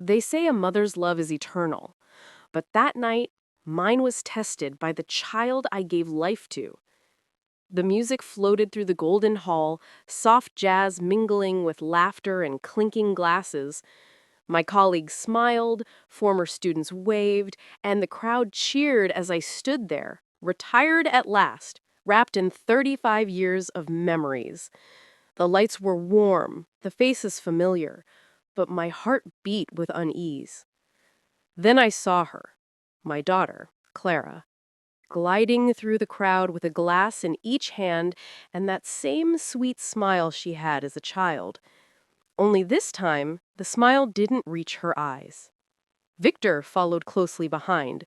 They say a mother's love is eternal, but that night, mine was tested by the child I gave life to. The music floated through the golden hall, soft jazz mingling with laughter and clinking glasses. My colleagues smiled, former students waved, and the crowd cheered as I stood there, retired at last, wrapped in 35 years of memories. The lights were warm, the faces familiar, but my heart beat with unease. Then I saw her, my daughter, Clara, gliding through the crowd with a glass in each hand and that same sweet smile she had as a child. Only this time, the smile didn't reach her eyes. Victor followed closely behind,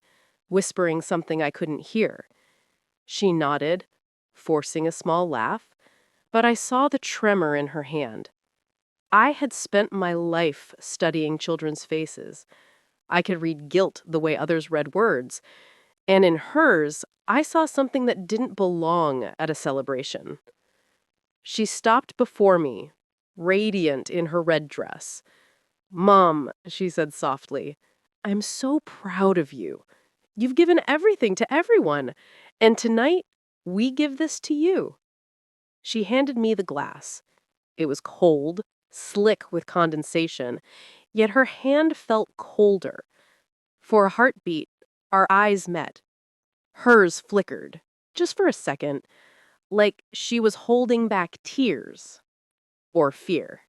whispering something I couldn't hear. She nodded, forcing a small laugh, but I saw the tremor in her hand. I had spent my life studying children's faces. I could read guilt the way others read words, and in hers, I saw something that didn't belong at a celebration. She stopped before me, radiant in her red dress. "Mom," she said softly, "I'm so proud of you. You've given everything to everyone, and tonight, we give this to you." She handed me the glass. It was cold, slick with condensation, yet her hand felt colder. For a heartbeat, our eyes met. Hers flickered, just for a second, like she was holding back tears or fear.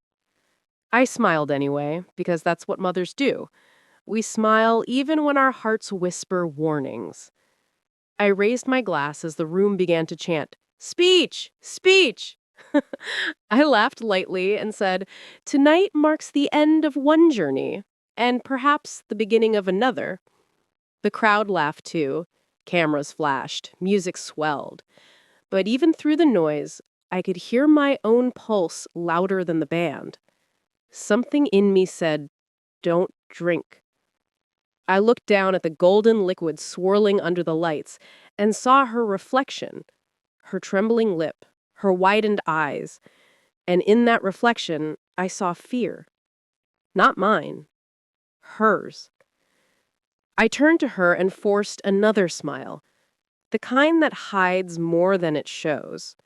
I smiled anyway, because that's what mothers do. We smile even when our hearts whisper warnings. I raised my glass as the room began to chant, "Speech! Speech!" I laughed lightly and said, "Tonight marks the end of one journey, and perhaps the beginning of another." The crowd laughed too. Cameras flashed, music swelled. But even through the noise, I could hear my own pulse louder than the band. Something in me said, "Don't drink." I looked down at the golden liquid swirling under the lights and saw her reflection, her trembling lip, her widened eyes, and in that reflection, I saw fear. Not mine, hers. I turned to her and forced another smile, the kind that hides more than it shows.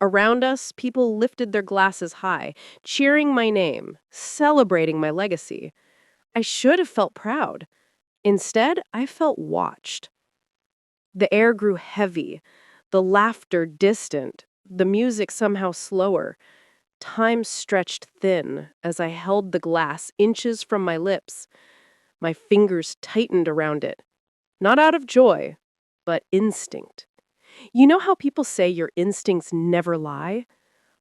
Around us, people lifted their glasses high, cheering my name, celebrating my legacy. I should have felt proud. Instead, I felt watched. The air grew heavy, the laughter distant, the music somehow slower. Time stretched thin as I held the glass inches from my lips. My fingers tightened around it, not out of joy, but instinct. You know how people say your instincts never lie?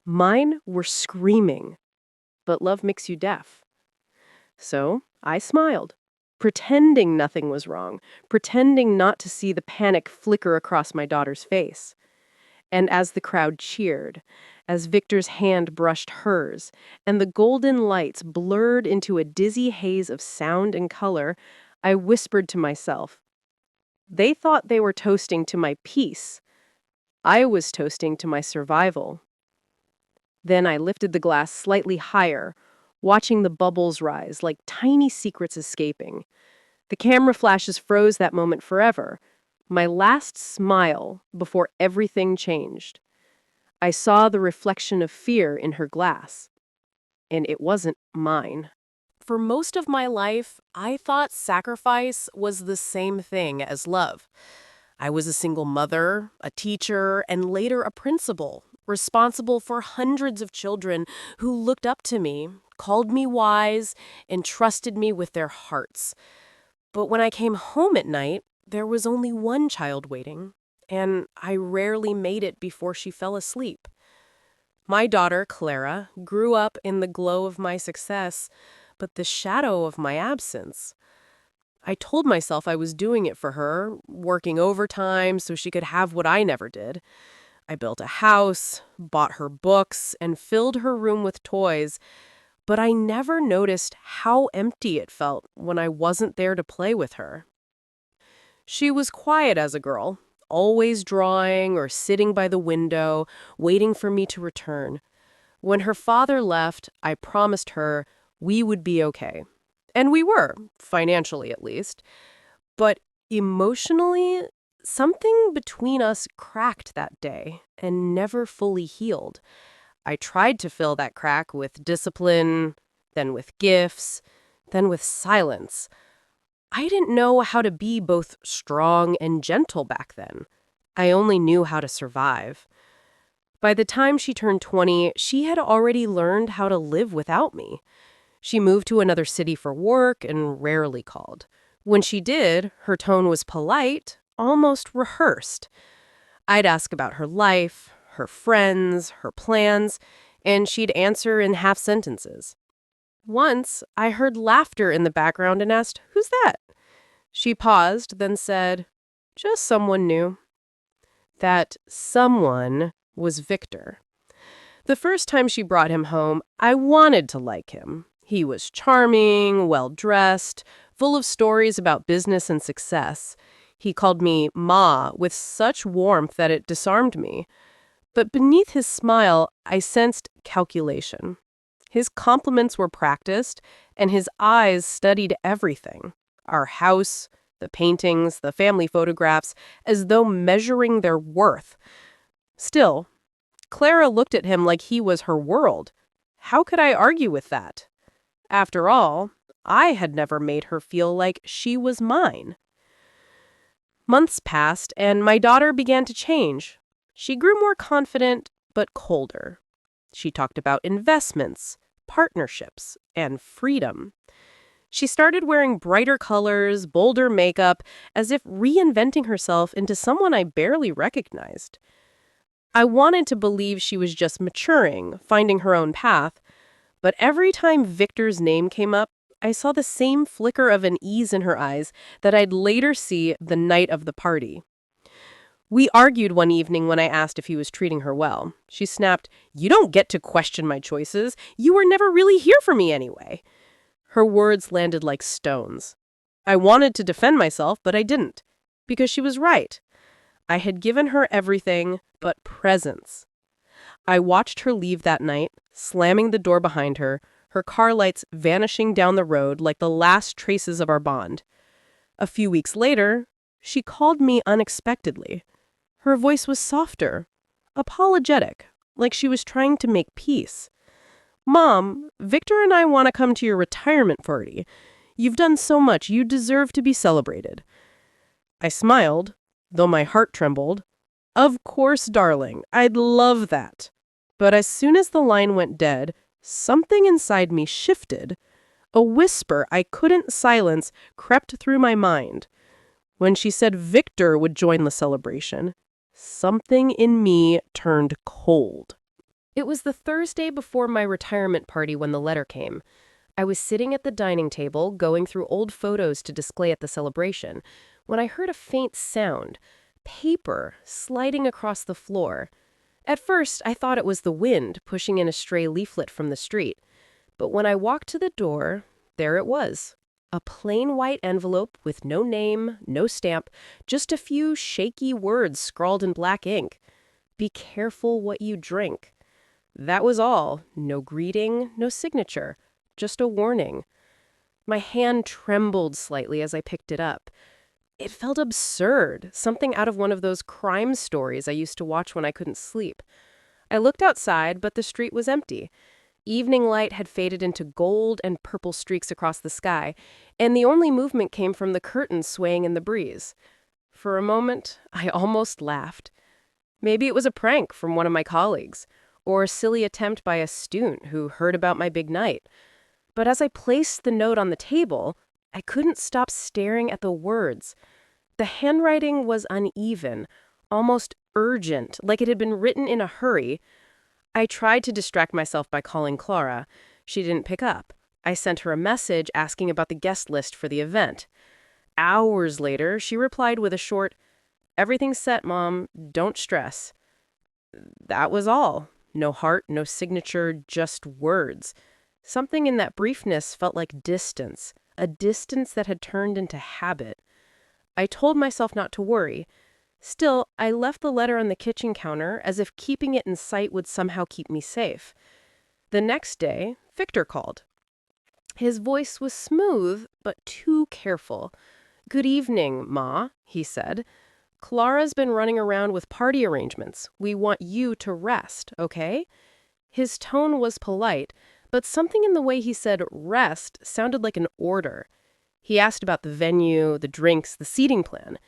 Mine were screaming, but love makes you deaf. So I smiled, pretending nothing was wrong, pretending not to see the panic flicker across my daughter's face. And as the crowd cheered, as Victor's hand brushed hers, and the golden lights blurred into a dizzy haze of sound and color, I whispered to myself, they thought they were toasting to my peace. I was toasting to my survival. Then I lifted the glass slightly higher, watching the bubbles rise like tiny secrets escaping. The camera flashes froze that moment forever, my last smile before everything changed. I saw the reflection of fear in her glass, and it wasn't mine. For most of my life, I thought sacrifice was the same thing as love. I was a single mother, a teacher, and later a principal, responsible for hundreds of children who looked up to me, called me wise, and trusted me with their hearts. But when I came home at night, there was only one child waiting, and I rarely made it before she fell asleep. My daughter, Clara, grew up in the glow of my success, but the shadow of my absence. I told myself I was doing it for her, working overtime so she could have what I never did. I built a house, bought her books, and filled her room with toys, but I never noticed how empty it felt when I wasn't there to play with her. She was quiet as a girl, always drawing or sitting by the window, waiting for me to return. When her father left, I promised her we would be okay. And we were, financially at least. But emotionally, something between us cracked that day and never fully healed. I tried to fill that crack with discipline, then with gifts, then with silence. I didn't know how to be both strong and gentle back then. I only knew how to survive. By the time she turned 20, she had already learned how to live without me. She moved to another city for work and rarely called. When she did, her tone was polite, almost rehearsed. I'd ask about her life, her friends, her plans, and she'd answer in half sentences. Once, I heard laughter in the background and asked, "Who's that?" She paused, then said, "Just someone new." That someone was Victor. The first time she brought him home, I wanted to like him. He was charming, well-dressed, full of stories about business and success. He called me Ma with such warmth that it disarmed me. But beneath his smile, I sensed calculation. His compliments were practiced, and his eyes studied everything. Our house, the paintings, the family photographs, as though measuring their worth. Still, Clara looked at him like he was her world. How could I argue with that? After all, I had never made her feel like she was mine. Months passed, and my daughter began to change. She grew more confident, but colder. She talked about investments, partnerships, and freedom. She started wearing brighter colors, bolder makeup, as if reinventing herself into someone I barely recognized. I wanted to believe she was just maturing, finding her own path, but every time Victor's name came up, I saw the same flicker of unease in her eyes that I'd later see the night of the party. We argued one evening when I asked if he was treating her well. She snapped, "You don't get to question my choices. You were never really here for me anyway." Her words landed like stones. I wanted to defend myself, but I didn't, because she was right. I had given her everything but presence. I watched her leave that night, slamming the door behind her, her car lights vanishing down the road like the last traces of our bond. A few weeks later, she called me unexpectedly. Her voice was softer, apologetic, like she was trying to make peace. "Mom, Victor and I want to come to your retirement party. You've done so much. You deserve to be celebrated." I smiled, though my heart trembled. "Of course, darling. I'd love that." But as soon as the line went dead, something inside me shifted. A whisper I couldn't silence crept through my mind. When she said Victor would join the celebration, something in me turned cold. It was the Thursday before my retirement party when the letter came. I was sitting at the dining table, going through old photos to display at the celebration, when I heard a faint sound, paper sliding across the floor. At first, I thought it was the wind pushing in a stray leaflet from the street. But when I walked to the door, there it was. A plain white envelope with no name, no stamp, just a few shaky words scrawled in black ink. "Be careful what you drink." That was all. No greeting, no signature. Just a warning. My hand trembled slightly as I picked it up. It felt absurd, something out of one of those crime stories I used to watch when I couldn't sleep. I looked outside, but the street was empty. Evening light had faded into gold and purple streaks across the sky, and the only movement came from the curtains swaying in the breeze. For a moment, I almost laughed. Maybe it was a prank from one of my colleagues, or a silly attempt by a student who heard about my big night. But as I placed the note on the table, I couldn't stop staring at the words. The handwriting was uneven, almost urgent, like it had been written in a hurry. I tried to distract myself by calling Clara. She didn't pick up. I sent her a message asking about the guest list for the event. Hours later, she replied with a short, "Everything's set, Mom. Don't stress." That was all. No heart, no signature, just words. Something in that briefness felt like distance, a distance that had turned into habit. I told myself not to worry. Still, I left the letter on the kitchen counter as if keeping it in sight would somehow keep me safe. The next day, Victor called. His voice was smooth, but too careful. "Good evening, Ma," he said. "Clara's been running around with party arrangements. We want you to rest, okay?" His tone was polite, but something in the way he said rest sounded like an order. He asked about the venue, the drinks, the seating plan.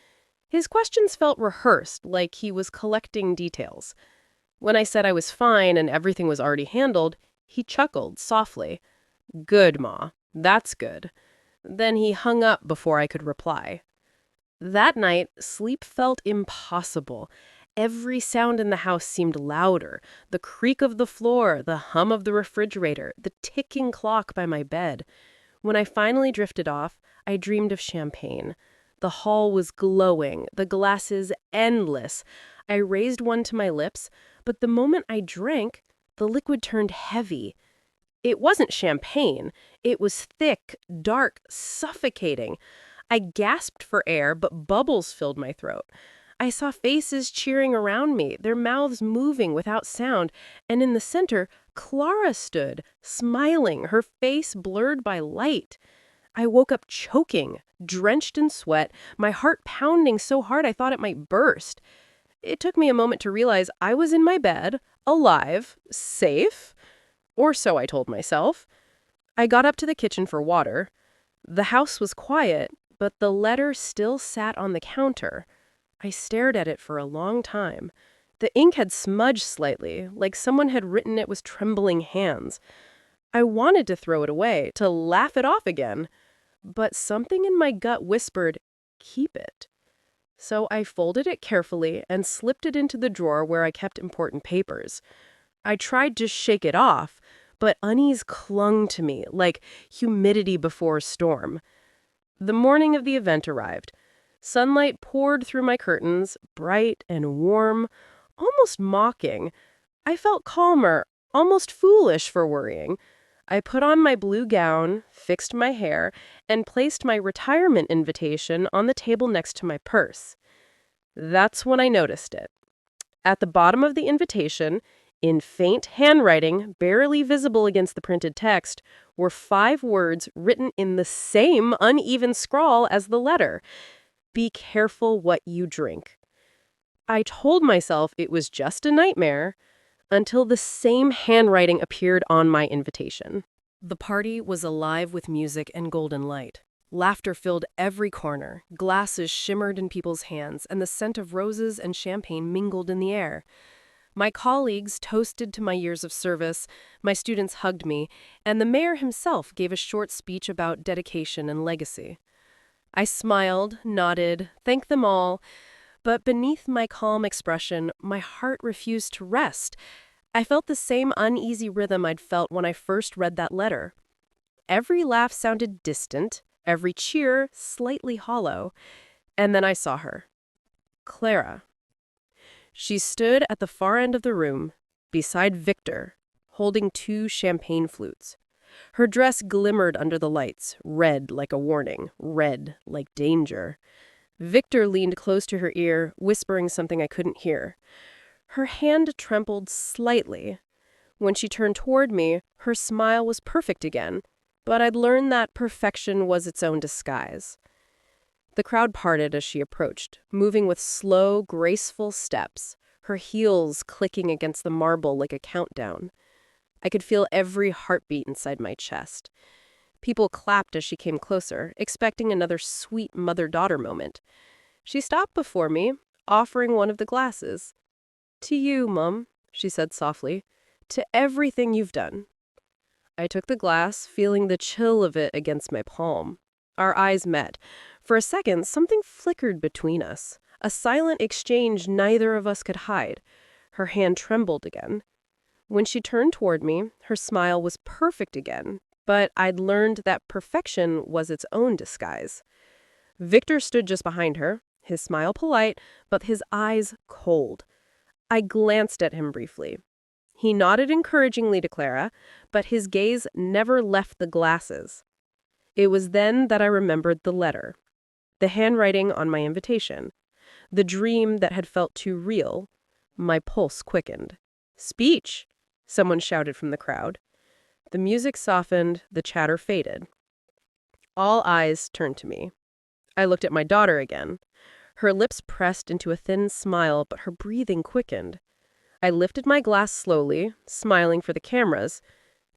His questions felt rehearsed, like he was collecting details. When I said I was fine and everything was already handled, he chuckled softly. "Good, Ma. That's good." Then he hung up before I could reply. That night, sleep felt impossible. Every sound in the house seemed louder. The creak of the floor, the hum of the refrigerator, the ticking clock by my bed. When I finally drifted off, I dreamed of champagne. The hall was glowing, the glasses endless. I raised one to my lips, but the moment I drank, the liquid turned heavy. It wasn't champagne. It was thick, dark, suffocating. I gasped for air, but bubbles filled my throat. I saw faces cheering around me, their mouths moving without sound, and in the center, Clara stood, smiling, her face blurred by light. I woke up choking, drenched in sweat, my heart pounding so hard I thought it might burst. It took me a moment to realize I was in my bed, alive, safe. Or so I told myself. I got up to the kitchen for water. The house was quiet, but the letter still sat on the counter. I stared at it for a long time. The ink had smudged slightly, like someone had written it with trembling hands. I wanted to throw it away, to laugh it off again. But something in my gut whispered, "Keep it." So I folded it carefully and slipped it into the drawer where I kept important papers. I tried to shake it off, but unease clung to me, like humidity before a storm. The morning of the event arrived. Sunlight poured through my curtains, bright and warm, almost mocking. I felt calmer, almost foolish for worrying. I put on my blue gown, fixed my hair, and placed my retirement invitation on the table next to my purse. That's when I noticed it. At the bottom of the invitation, in faint handwriting, barely visible against the printed text, were 5 words written in the same uneven scrawl as the letter. "Be careful what you drink." I told myself it was just a nightmare until the same handwriting appeared on my invitation. The party was alive with music and golden light. Laughter filled every corner, glasses shimmered in people's hands, and the scent of roses and champagne mingled in the air. My colleagues toasted to my years of service, my students hugged me, and the mayor himself gave a short speech about dedication and legacy. I smiled, nodded, thanked them all, but beneath my calm expression, my heart refused to rest. I felt the same uneasy rhythm I'd felt when I first read that letter. Every laugh sounded distant, every cheer slightly hollow. And then I saw her. Clara. She stood at the far end of the room, beside Victor, holding 2 champagne flutes. Her dress glimmered under the lights, red like a warning, red like danger. Victor leaned close to her ear, whispering something I couldn't hear. Her hand trembled slightly. When she turned toward me, her smile was perfect again, but I'd learned that perfection was its own disguise. The crowd parted as she approached, moving with slow, graceful steps, her heels clicking against the marble like a countdown. I could feel every heartbeat inside my chest. People clapped as she came closer, expecting another sweet mother-daughter moment. She stopped before me, offering one of the glasses. "To you, Mum," she said softly. "To everything you've done." I took the glass, feeling the chill of it against my palm. Our eyes met. For a second, something flickered between us, a silent exchange neither of us could hide. Her hand trembled again. When she turned toward me, her smile was perfect again, but I'd learned that perfection was its own disguise. Victor stood just behind her, his smile polite, but his eyes cold. I glanced at him briefly. He nodded encouragingly to Clara, but his gaze never left the glasses. It was then that I remembered the letter, the handwriting on my invitation, the dream that had felt too real. My pulse quickened. "Speech!" someone shouted from the crowd. The music softened, the chatter faded. All eyes turned to me. I looked at my daughter again. Her lips pressed into a thin smile, but her breathing quickened. I lifted my glass slowly, smiling for the cameras.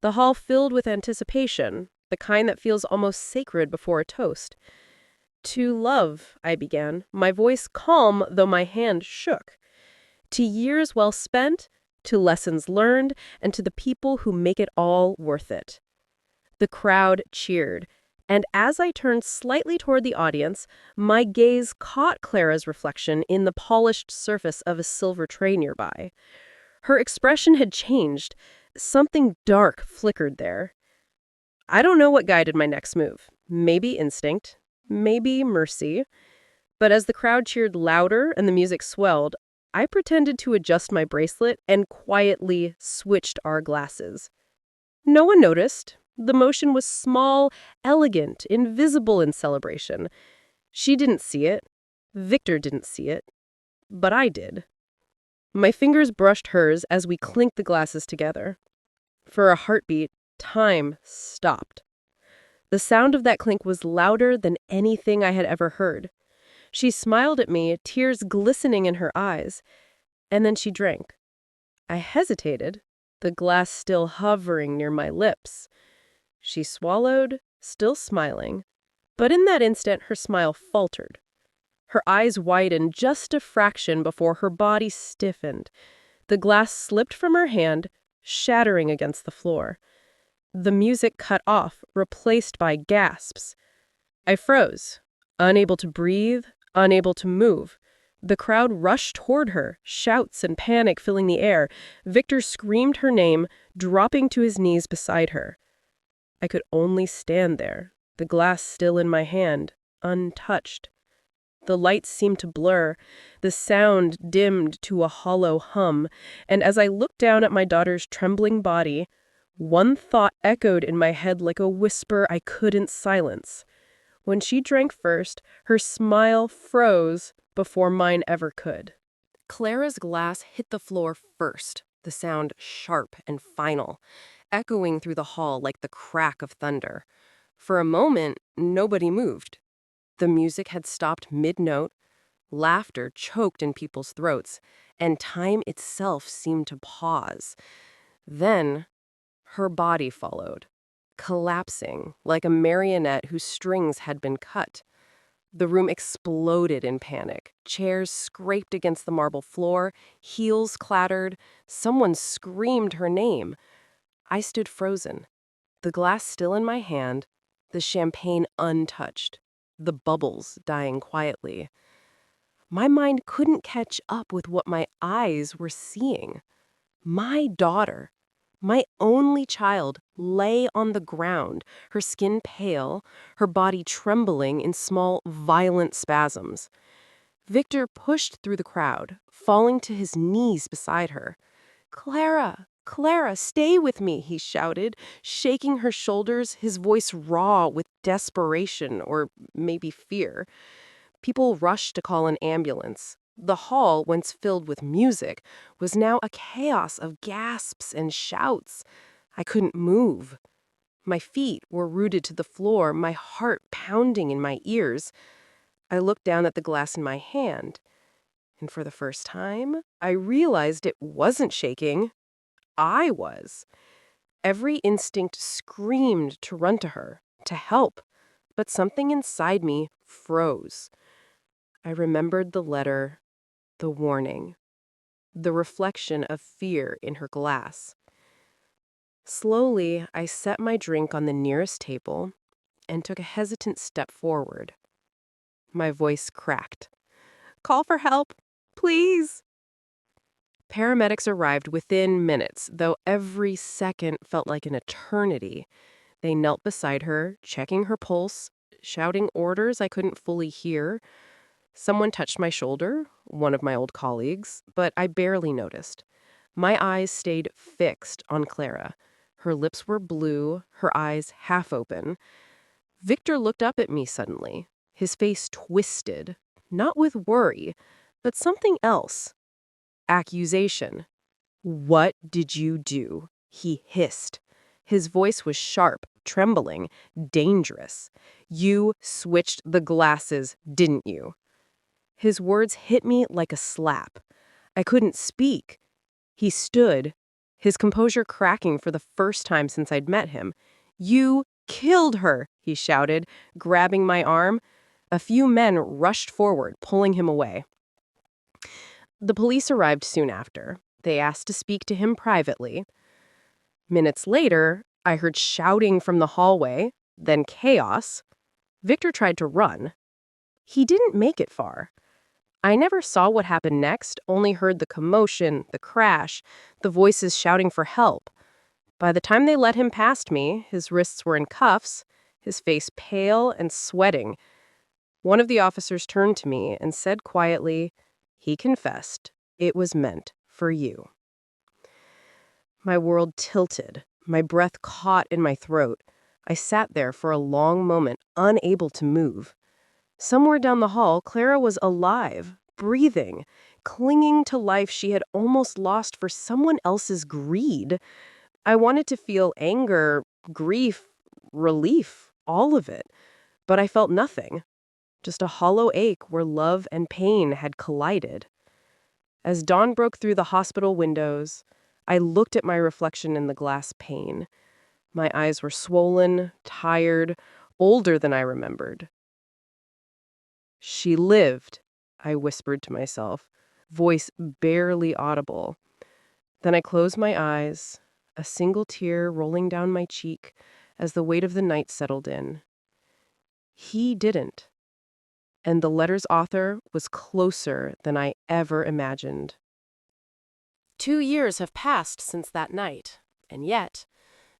The hall filled with anticipation, the kind that feels almost sacred before a toast. To love, I began, my voice calm though my hand shook. To years well spent, to lessons learned, and to the people who make it all worth it. The crowd cheered, and as I turned slightly toward the audience, my gaze caught Clara's reflection in the polished surface of a silver tray nearby. Her expression had changed. Something dark flickered there. I don't know what guided my next move. Maybe instinct, maybe mercy. But as the crowd cheered louder and the music swelled, I pretended to adjust my bracelet and quietly switched our glasses. No one noticed. The motion was small, elegant, invisible in celebration. She didn't see it. Victor didn't see it. But I did. My fingers brushed hers as we clinked the glasses together. For a heartbeat, time stopped. The sound of that clink was louder than anything I had ever heard. She smiled at me, tears glistening in her eyes, and then she drank. I hesitated, the glass still hovering near my lips. She swallowed, still smiling, but in that instant her smile faltered. Her eyes widened just a fraction before her body stiffened. The glass slipped from her hand, shattering against the floor. The music cut off, replaced by gasps. I froze, unable to breathe, unable to move. The crowd rushed toward her, shouts and panic filling the air. Victor screamed her name, dropping to his knees beside her. I could only stand there, the glass still in my hand, untouched. The lights seemed to blur, the sound dimmed to a hollow hum, and as I looked down at my daughter's trembling body, one thought echoed in my head like a whisper I couldn't silence. When she drank first, her smile froze before mine ever could. Clara's glass hit the floor first, the sound sharp and final, echoing through the hall like the crack of thunder. For a moment, nobody moved. The music had stopped mid-note, laughter choked in people's throats, and time itself seemed to pause. Then, her body followed, collapsing like a marionette whose strings had been cut. The room exploded in panic. Chairs scraped against the marble floor, heels clattered, someone screamed her name. I stood frozen, the glass still in my hand, the champagne untouched, the bubbles dying quietly. My mind couldn't catch up with what my eyes were seeing. My daughter, my only child, lay on the ground, her skin pale, her body trembling in small, violent spasms. Victor pushed through the crowd, falling to his knees beside her. "Clara, Clara, stay with me," he shouted, shaking her shoulders, his voice raw with desperation or maybe fear. People rushed to call an ambulance. The hall, once filled with music, was now a chaos of gasps and shouts. I couldn't move. My feet were rooted to the floor, my heart pounding in my ears. I looked down at the glass in my hand, and for the first time, I realized it wasn't shaking. I was. Every instinct screamed to run to her, to help, but something inside me froze. I remembered the letter, the warning, the reflection of fear in her glass. Slowly, I set my drink on the nearest table and took a hesitant step forward. My voice cracked. "Call for help, please." Paramedics arrived within minutes, though every second felt like an eternity. They knelt beside her, checking her pulse, shouting orders I couldn't fully hear. Someone touched my shoulder, one of my old colleagues, but I barely noticed. My eyes stayed fixed on Clara. Her lips were blue, her eyes half open. Victor looked up at me suddenly, his face twisted, not with worry, but something else. Accusation. "What did you do?" he hissed. His voice was sharp, trembling, dangerous. "You switched the glasses, didn't you?" His words hit me like a slap. I couldn't speak. He stood, his composure cracking for the first time since I'd met him. "You killed her," he shouted, grabbing my arm. A few men rushed forward, pulling him away. The police arrived soon after. They asked to speak to him privately. Minutes later, I heard shouting from the hallway, then chaos. Victor tried to run. He didn't make it far. I never saw what happened next, only heard the commotion, the crash, the voices shouting for help. By the time they let him past me, his wrists were in cuffs, his face pale and sweating. One of the officers turned to me and said quietly, "He confessed. It was meant for you." My world tilted. My breath caught in my throat. I sat there for a long moment, unable to move. Somewhere down the hall, Clara was alive, breathing, clinging to life she had almost lost for someone else's greed. I wanted to feel anger, grief, relief, all of it. But I felt nothing. Just a hollow ache where love and pain had collided. As dawn broke through the hospital windows, I looked at my reflection in the glass pane. My eyes were swollen, tired, older than I remembered. "She lived," I whispered to myself, voice barely audible. Then I closed my eyes, a single tear rolling down my cheek as the weight of the night settled in. He didn't. And the letter's author was closer than I ever imagined. 2 years have passed since that night, and yet,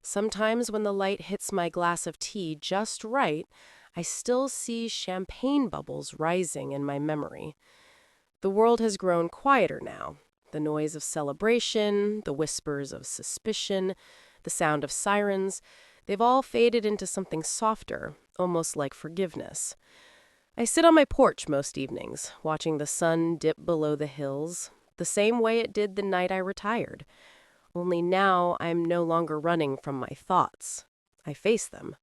sometimes when the light hits my glass of tea just right, I still see champagne bubbles rising in my memory. The world has grown quieter now. The noise of celebration, the whispers of suspicion, the sound of sirens, they've all faded into something softer, almost like forgiveness. I sit on my porch most evenings, watching the sun dip below the hills, the same way it did the night I retired. Only now I'm no longer running from my thoughts. I face them.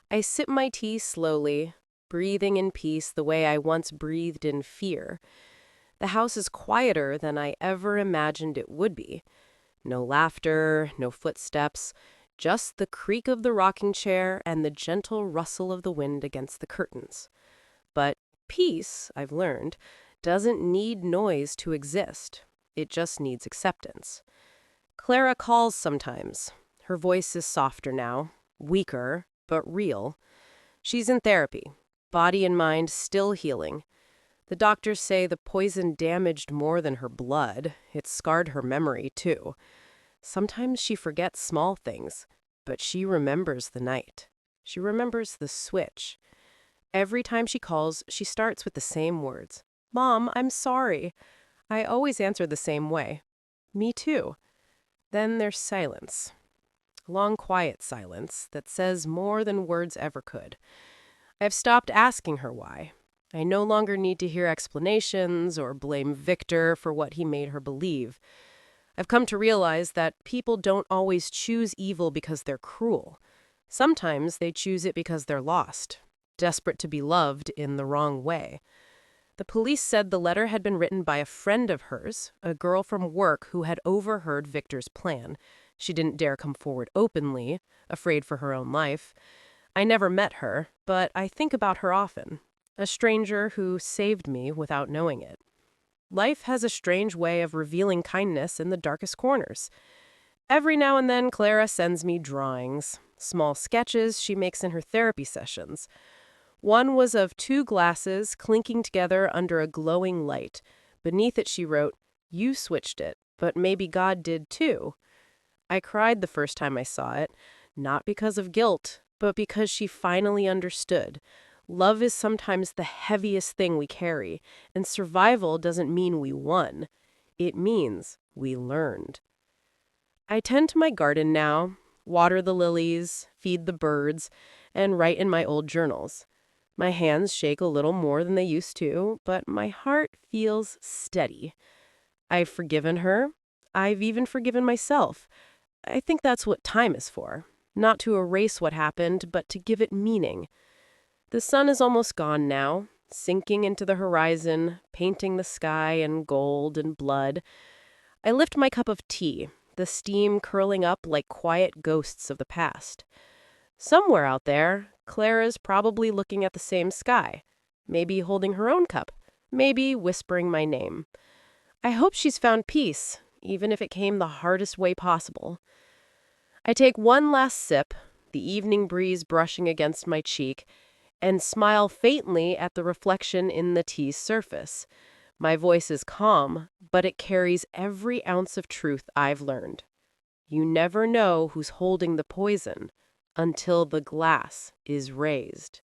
I sip my tea slowly, breathing in peace the way I once breathed in fear. The house is quieter than I ever imagined it would be. No laughter, no footsteps, just the creak of the rocking chair and the gentle rustle of the wind against the curtains. But peace, I've learned, doesn't need noise to exist. It just needs acceptance. Clara calls sometimes. Her voice is softer now, weaker, but real. She's in therapy, body and mind still healing. The doctors say the poison damaged more than her blood. It scarred her memory, too. Sometimes she forgets small things, but she remembers the night. She remembers the switch. Every time she calls, she starts with the same words. "Mom, I'm sorry." I always answer the same way. "Me too." Then there's silence. Long, quiet silence that says more than words ever could. I've stopped asking her why. I no longer need to hear explanations or blame Victor for what he made her believe. I've come to realize that people don't always choose evil because they're cruel. Sometimes they choose it because they're lost, desperate to be loved in the wrong way. The police said the letter had been written by a friend of hers, a girl from work who had overheard Victor's plan. She didn't dare come forward openly, afraid for her own life. I never met her, but I think about her often. A stranger who saved me without knowing it. Life has a strange way of revealing kindness in the darkest corners. Every now and then, Clara sends me drawings, small sketches she makes in her therapy sessions. One was of two glasses clinking together under a glowing light. Beneath it she wrote, "You switched it, but maybe God did too." I cried the first time I saw it, not because of guilt, but because she finally understood. Love is sometimes the heaviest thing we carry, and survival doesn't mean we won. It means we learned. I tend to my garden now, water the lilies, feed the birds, and write in my old journals. My hands shake a little more than they used to, but my heart feels steady. I've forgiven her. I've even forgiven myself. I think that's what time is for. not to erase what happened, but to give it meaning. The sun is almost gone now, sinking into the horizon, painting the sky in gold and blood. I lift my cup of tea, the steam curling up like quiet ghosts of the past. Somewhere out there, Clara's probably looking at the same sky, maybe holding her own cup, maybe whispering my name. I hope she's found peace, even if it came the hardest way possible. I take one last sip, the evening breeze brushing against my cheek, and smile faintly at the reflection in the tea's surface. My voice is calm, but it carries every ounce of truth I've learned. You never know who's holding the poison until the glass is raised.